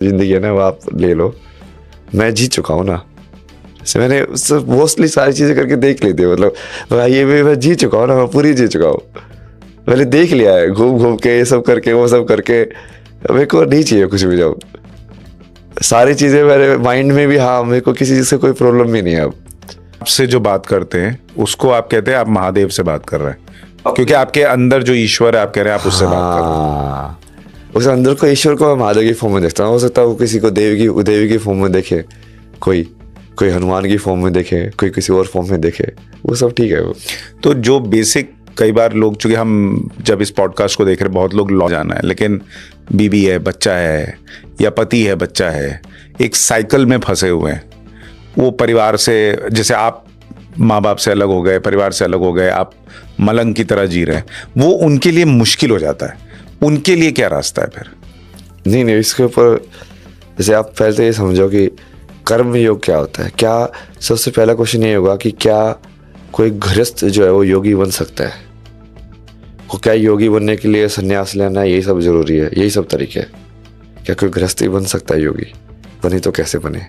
जिंदगी है ना वो आप ले लो, मैं जीत चुका हूँ ना। जैसे मैंने मोस्टली सारी चीज़ें करके देख ली थी, मतलब भाई ये भी मैं जीत चुका हूँ ना, मैं पूरी जीत चुका हूँ। मैंने देख लिया है घूम घूम के, ये सब करके वो सब करके। मेरे को नहीं चाहिए कुछ भी, जब सारी चीज़ें मेरे माइंड में भी, हाँ मेरे को किसी चीज़ से कोई प्रॉब्लम भी नहीं है अब। आपसे जो बात करते हैं उसको आप कहते हैं आप महादेव से बात कर रहे हैं, क्योंकि आपके अंदर जो ईश्वर है आप कह रहे हैं आप उससे बात कर रहे हैं। हाँ, उस अंदर को ईश्वर को मैं महादेव की फॉर्म में देखता हूँ। हो सकता है वो किसी को देवी की फॉर्म में देखे, कोई कोई हनुमान की फॉर्म में देखे, कोई किसी और फॉर्म में देखे, वो सब ठीक है। वो तो जो बेसिक, कई बार लोग, चूंकि हम जब इस पॉडकास्ट को देख रहे हैं बहुत लोग लौ जाना है, लेकिन बीबी है, बच्चा है, या पति है, बच्चा है, एक साइकिल में फंसे हुए हैं। वो परिवार से, जैसे आप माँ बाप से अलग हो गए, परिवार से अलग हो गए, आप मलंग की तरह जी रहे हैं, वो उनके लिए मुश्किल हो जाता है। उनके लिए क्या रास्ता है फिर? नहीं, इसके ऊपर जैसे आप पहले तो ये समझो कि कर्म योग क्या होता है। क्या सबसे पहला क्वेश्चन ये होगा कि क्या कोई गृहस्थ जो है वो योगी बन सकता है? वो क्या योगी बनने के लिए संन्यास लेना है, यही सब जरूरी है, यही सब तरीके है? क्या कोई गृहस्थ ही बन सकता है योगी? बने तो कैसे बने?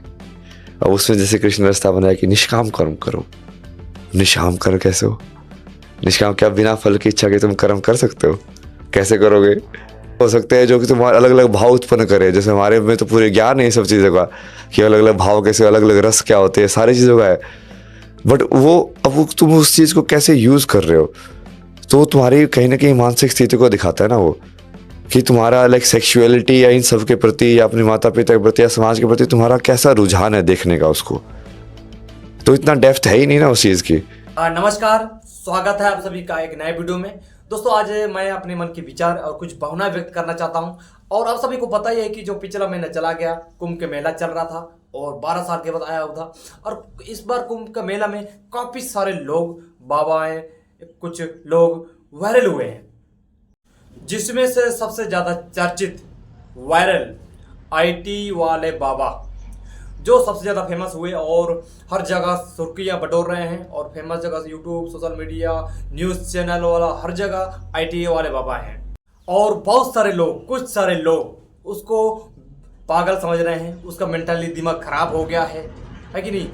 अब उसमें जैसे कृष्ण रास्ता बनाया कि निष्काम कर्म करो। निष्काम कर्म कैसे हो? निष्काम क्या बिना फल की इच्छा के तुम कर्म कर सकते हो? कैसे करोगे? हो सकते हैं जो कि तुम्हारे अलग अलग भाव उत्पन्न करे। जैसे हमारे में तो पूरे ज्ञान है ये सब चीज़ों का, कि अलग अलग भाव कैसे, अलग अलग रस क्या होते हैं, सारी चीज़ों का है। बट वो अब तुम उस चीज़ को कैसे यूज़ कर रहे हो, तो तुम्हारी कहीं ना कहीं मानसिक स्थिति को दिखाता है ना वो, कि तुम्हारा लाइक सेक्सुअलिटी या इन सब के प्रति, या अपने माता पिता के प्रति, या समाज के प्रति तुम्हारा कैसा रुझान है देखने का उसको। तो इतना डेप्थ है ही नहीं ना उस चीज़ की। नमस्कार, स्वागत है आप सभी का एक नए वीडियो में। दोस्तों, आज मैं अपने मन के विचार और कुछ भावना व्यक्त करना चाहता हूं। और आप सभी को पता ही है कि जो पिछला महीना चला गया, कुंभ के मेला चल रहा था और 12 साल के बाद आया हुआ था। और इस बार कुंभ का मेला में काफी सारे लोग, बाबाएं, कुछ लोग वायरल हुए हैं, जिसमें से सबसे ज्यादा चर्चित वायरल आईटी वाले बाबा जो सबसे ज़्यादा फेमस हुए और हर जगह सुर्खियां बटोर रहे हैं। और फेमस जगह YouTube, social media, news channel वाला, हर जगह आईटी वाले बाबा हैं। और बहुत सारे लोग, कुछ सारे लोग उसको पागल समझ रहे हैं, उसका मेंटली दिमाग खराब हो गया है कि नहीं,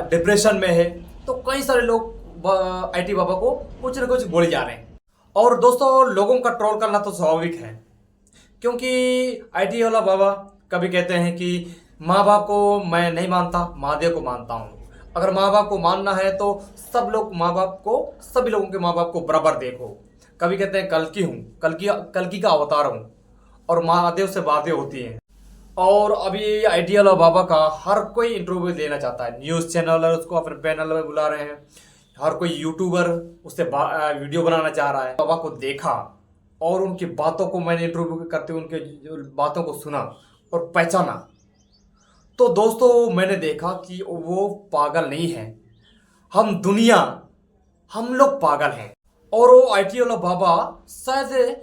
डिप्रेशन में है। तो कई सारे लोग आईटी बाबा को कुछ न कुछ बोले जा रहे हैं। और दोस्तों, लोगों का ट्रोल करना तो स्वाभाविक है, क्योंकि आईटी वाला बाबा कभी कहते हैं कि माँ बाप को मैं नहीं मानता, महादेव को मानता हूँ। अगर माँ बाप को मानना है तो सब लोग माँ बाप को, सभी लोगों के माँ बाप को बराबर देखो। कभी कहते हैं कल्कि हूँ, कल्कि का अवतार हूँ, और महादेव से बातें होती हैं। और अभी आइडियल और बाबा का हर कोई इंटरव्यू लेना चाहता है। न्यूज़ चैनल उसको अपने पैनल में बुला रहे हैं, हर कोई यूट्यूबर उससे वीडियो बनाना चाह रहा है। बाबा को देखा और उनकी बातों को मैंने इंटरव्यू करते हुए उनके बातों को सुना और पहचाना, तो दोस्तों मैंने देखा कि वो पागल नहीं है। हम लोग पागल हैं। और वो आईटी वाला बाबा शायद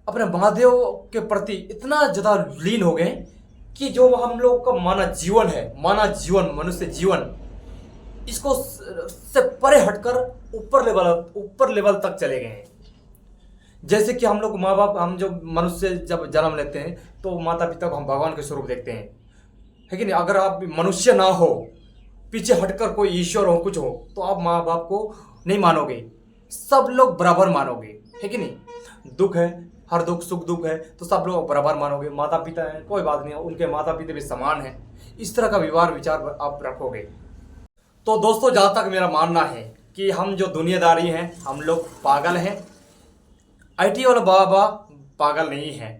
अपने महादेव के प्रति इतना ज़्यादा लीन हो गए कि जो हम लोग का मानव जीवन, मनुष्य जीवन, इसको से परे हटकर ऊपर लेवल तक चले गए हैं। जैसे कि हम लोग माँ बाप, हम जो मनुष्य जब जन्म लेते हैं तो माता पिता को हम भगवान के स्वरूप देखते हैं, है कि नहीं। अगर आप मनुष्य ना हो, पीछे हटकर कोई ईश्वर हो, कुछ हो, तो आप माँ बाप को नहीं मानोगे, सब लोग बराबर मानोगे, है कि नहीं। दुख है, हर दुख सुख दुख है तो सब लोग बराबर मानोगे। माता पिता हैं, कोई बात नहीं, उनके माता पिता भी समान हैं, इस तरह का व्यवहार विचार आप रखोगे। तो दोस्तों, जहाँ तक मेरा मानना है कि हम जो दुनियादारी हैं, हम लोग पागल हैं। आईटी वाला बाबा पागल नहीं है,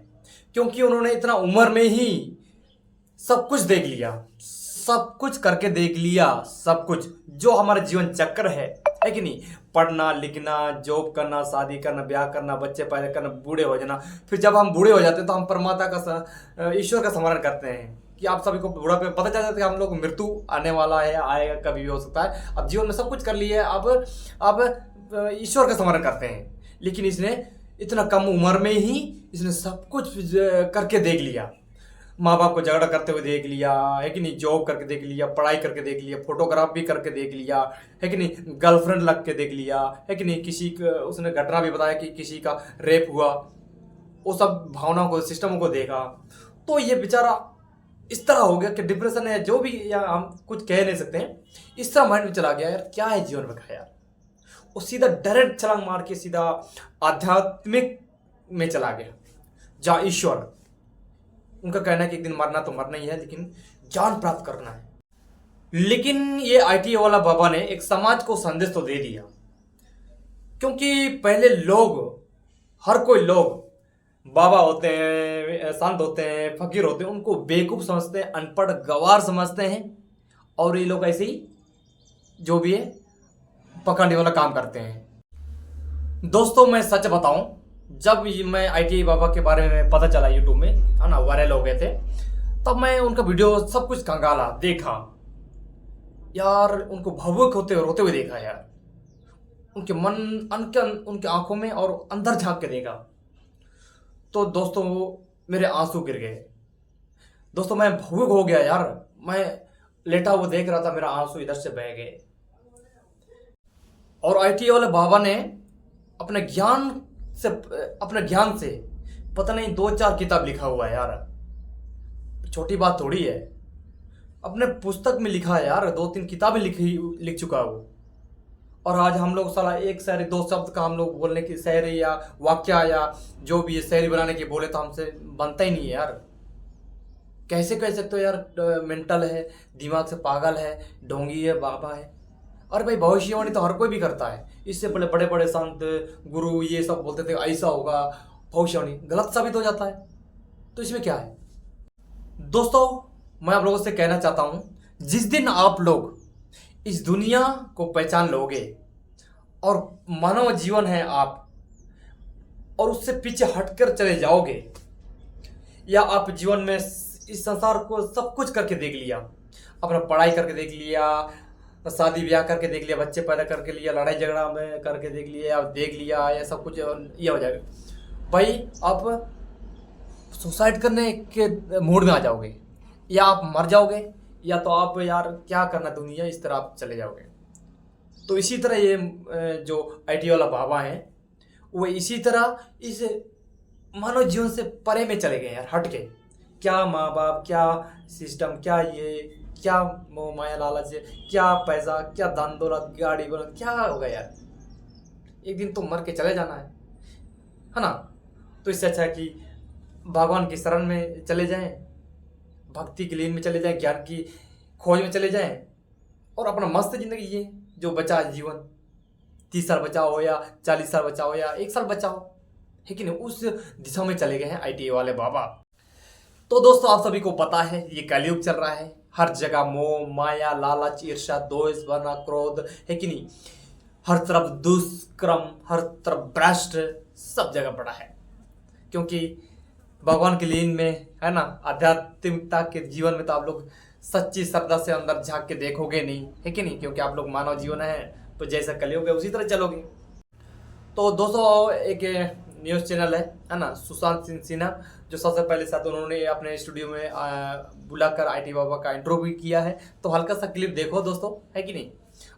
क्योंकि उन्होंने इतना उम्र में ही सब कुछ देख लिया, सब कुछ करके देख लिया, सब कुछ जो हमारा जीवन चक्र है कि नहीं। पढ़ना, लिखना, जॉब करना, शादी करना, ब्याह करना, बच्चे पैदा करना, बूढ़े हो जाना। फिर जब हम बूढ़े हो जाते हैं तो हम परमात्मा का, ईश्वर का स्मरण करते हैं कि आप सभी को बूढ़ा पे पता चल जाता है कि हम लोग मृत्यु आने वाला है, आएगा, कभी भी हो सकता है। अब जीवन में सब कुछ कर लिया है, अब ईश्वर का स्मरण करते हैं। लेकिन इसने इतना कम उम्र में ही इसने सब कुछ करके देख लिया। माँ बाप को झगड़ा करते हुए देख लिया, है कि नहीं, जॉब करके देख लिया, पढ़ाई करके देख लिया, फोटोग्राफ भी करके देख लिया, है कि नहीं, गर्लफ्रेंड लग के देख लिया, है कि नहीं। किसी का उसने घटना भी बताया कि किसी का रेप हुआ, वो सब भावनाओं को, सिस्टमों को देखा। तो ये बेचारा इस तरह हो गया कि डिप्रेशन है जो भी, या हम कुछ कह नहीं सकते हैं, इस तरह माइंड में चला गया यार क्या है जीवन में का यार। वो सीधा डायरेक्ट छलांग मार के सीधा आध्यात्मिक में चला गया, जहाँ ईश्वर, उनका कहना है कि एक दिन मरना तो मरना ही है, लेकिन ज्ञान प्राप्त करना है। लेकिन ये आईटी वाला बाबा ने एक समाज को संदेश तो दे दिया, क्योंकि पहले लोग, हर कोई लोग बाबा होते हैं, संत होते हैं, फकीर होते हैं, उनको बेवकूफ़ समझते हैं, अनपढ़ गवार समझते हैं, और ये लोग ऐसे ही जो भी है पकड़ने वाला काम करते हैं। दोस्तों मैं सच बताऊं, जब मैं आईटी बाबा के बारे में पता चला यूट्यूब में, है ना, वायरल हो गए थे, तब मैं उनका वीडियो सब कुछ खंगाला, देखा यार, उनको भावुक होते रोते हुए देखा यार, उनके मन उनके आंखों में और अंदर झांक के देखा, तो दोस्तों मेरे आंसू गिर गए। दोस्तों मैं भावुक हो गया यार, मैं लेटा हुआ देख रहा था, मेरा आंसू इधर से बह गए। और आईटी वाले बाबा ने अपने ज्ञान से पता नहीं 2-4 किताब लिखा हुआ है यार, छोटी बात थोड़ी है। अपने पुस्तक में लिखा है यार, 2-3 किताबें लिख चुका है वो। और आज हम लोग साला एक शायरी 2 शब्द का हम लोग बोलने की, शायरी या वाक्य या जो भी है शायरी बनाने की बोले तो हमसे बनता ही नहीं है यार। कैसे कह सकते हो यार, मेंटल है, दिमाग से पागल है, ढोंगी है, बाबा है। अरे भाई भविष्यवाणी तो हर कोई भी करता है, इससे पहले बड़े बड़े संत गुरु ये सब बोलते थे ऐसा होगा, भविष्यवाणी गलत साबित हो जाता है, तो इसमें क्या है। दोस्तों मैं आप लोगों से कहना चाहता हूं, जिस दिन आप लोग इस दुनिया को पहचान लोगे और मानव जीवन है आप, और उससे पीछे हटकर चले जाओगे, या आप जीवन में इस संसार को सब कुछ करके देख लिया, अपना पढ़ाई करके देख लिया, शादी ब्याह करके देख लिया, बच्चे पैदा करके लिया, लड़ाई झगड़ा में करके देख लिया, या देख लिया, या सब कुछ ये हो जाएगा भाई, आप सुसाइड करने के मूड में आ जाओगे, या आप मर जाओगे, या तो आप यार क्या करना दुनिया, इस तरह आप चले जाओगे। तो इसी तरह ये जो आईटी वाला बाबा है, वो इसी तरह इस मानव जीवन से परे में चले गए यार, हट के। क्या माँ बाप, क्या सिस्टम, क्या ये, क्या मोह माया लालच, क्या पैसा, क्या धन दौलत, गाड़ी घोड़ा, क्या होगा यार, एक दिन तो मर के चले जाना है ना। तो इससे अच्छा है कि भगवान की शरण में चले जाएं, भक्ति की लीन में चले जाएं, ज्ञान की खोज में चले जाएं, और अपना मस्त जिंदगी जिए। जो बचा है जीवन, 30 साल बचाओ या 40 साल बचाओ या 1 साल बचाओ, है कि नहीं, उस दिशा में चले गए हैं आईटी वाले बाबा। तो दोस्तों आप सभी को पता है ये कलयुग चल रहा है, हर जगह मोह माया लालच ईर्ष्या द्वेष वरना क्रोध, है कि नहीं, हर तरफ दुष्कर्म, हर तरफ भ्रष्ट, सब जगह पड़ा है। क्योंकि भगवान की लीन में, है ना, आध्यात्मिकता के जीवन में तो आप लोग सच्ची श्रद्धा से अंदर झांक के देखोगे नहीं, है कि नहीं, क्योंकि आप लोग मानव जीवन है, तो जैसा कलयुग है उसी तरह चलोगे। तो दोस्तों एक न्यूज़ चैनल है ना, सुशांत सिंह सिन्हा, जो सबसे पहले साथ उन्होंने अपने स्टूडियो में बुलाकर आईटी बाबा का इंटरव्यू किया है, तो हल्का सा क्लिप देखो दोस्तों, है कि नहीं।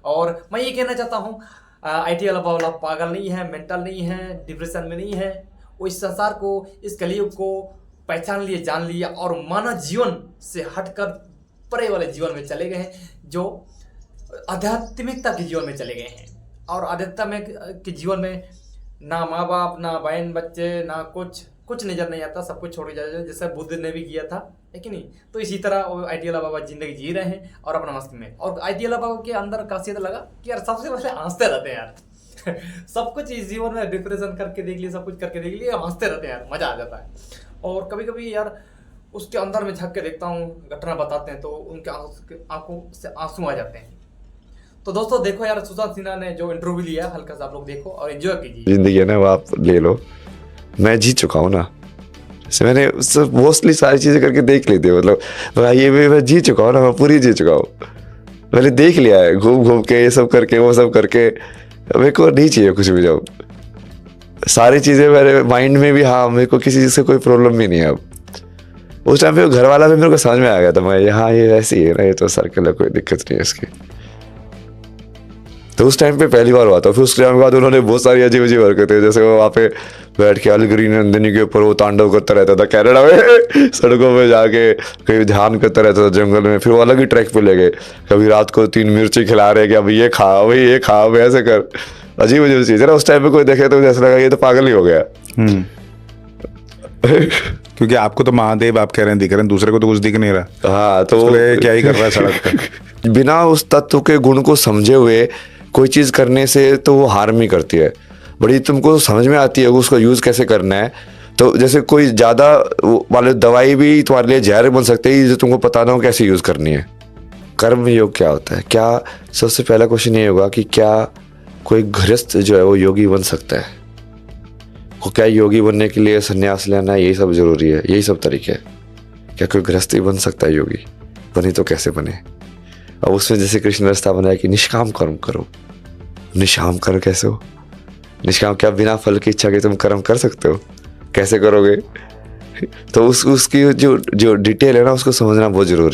और मैं ये कहना चाहता हूँ, आईटी वाला बाबा पागल नहीं है, मेंटल नहीं है, डिप्रेशन में नहीं है, वो इस संसार को, इस कलयुग को पहचान लिए, जान लिया, और मानव जीवन से हटकर परे वाले जीवन में चले गए हैं, जो आध्यात्मिकता के जीवन में चले गए हैं। और आध्यात्मिक के जीवन में ना माँ बाप, ना बहन बच्चे, ना कुछ नजर नहीं आता, सब कुछ छोड़ के जाता है, जैसे बुद्ध ने भी किया था, है कि नहीं। तो इसी तरह वो आईटी वाला बाबा जिंदगी जी रहे हैं और अपना मस्ती में। और आईटी वाला बाबा के अंदर खासियत लगा कि यार सबसे पहले हंसते रहते हैं यार सब कुछ इस जीवन में डिप्रेशन करके देख लिया, सब कुछ करके देख लिया, हंसते रहते हैं यार, मजा आ जाता है। और कभी कभी यार उसके अंदर में झांक के देखता हूँ, घटना बताते हैं तो उनके आंखों से आंसू आ जाते हैं। तो दोस्तों देखो यार, सुशांत सिन्हा ने जो इंटरव्यू लिया, हल्का सा आप लोग देखो और एंजॉय कीजिए। जिंदगी है ना, वो आप ले लो, मैं जी चुका हूँ ना, मैंने मोस्टली सारी चीज़ें करके देख ली थी, मतलब ये भी मैं जी चुका हूँ ना, मैं पूरी जी चुका हूँ, मैंने देख लिया है, घूम घूम के ये सब करके वो सब करके, मेरे को नहीं चाहिए कुछ भी। जब सारी चीज़ें मेरे माइंड में भी, हाँ मेरे को किसी चीज़ से कोई प्रॉब्लम भी नहीं है। अब उस टाइम पे घर वाला भी मेरे को समझ में आ गया था, मैं हाँ ये ऐसी है ना, ये तो सर्कल है, कोई दिक्कत नहीं है इसकी। तो उस टाइम पे पहली बार हुआ था। फिर उस टाइम के बाद उन्होंने बहुत सारी अजीब अजीब हरकतें, जैसे वो वहाँ पे बैठ के अलगरी नंदिनी के ऊपर वो तांडव करता रहता था कनाडा में सड़कों में जाके कहीं ध्यान करता रहता था जंगल में। फिर वो अलग ही ट्रैक पे ले गए, कभी रात को 3 मिर्ची खिला रहे कि अब ये खा भाई, ये खा भाई, ऐसे कर। अजीब अजीब चीज़ है ना। उस टाइम पे कोई देखे तो ऐसा लगा ये तो पागल ही हो गया। क्योंकि आपको तो महादेव आप कह रहे हैं दिख रहे हैं, दूसरे को तो कुछ दिख नहीं रहा। हाँ, तो क्या ही कर रहा है सड़क पे। बिना उस तत्व के गुण को समझे हुए कोई चीज़ करने से तो वो हार्म ही करती है। बड़ी तुमको समझ में आती है उसको यूज़ कैसे करना है। तो जैसे कोई ज़्यादा वाले दवाई भी तुम्हारे लिए जहर बन सकते हैं जो तुमको पता ना हो कैसे यूज़ करनी है। कर्म योग क्या होता है? क्या सबसे पहला क्वेश्चन ये होगा कि क्या कोई गृहस्थ जो है वो योगी बन सकता है? को क्या योगी बनने के लिए संन्यास लेना है, यही सब जरूरी है, यही सब तरीके है? क्या कोई गृहस्थ ही बन सकता है योगी? बने तो कैसे बने? अब उसमें जैसे कृष्ण रास्ता बनाया कि निष्काम कर्म करो। निष्काम कर्म कैसे हो? निष्काम क्या बिना फल की इच्छा के तुम कर्म कर सकते हो? कैसे करोगे? तो उसकी जो डिटेल है ना उसको समझना बहुत जरूरी है।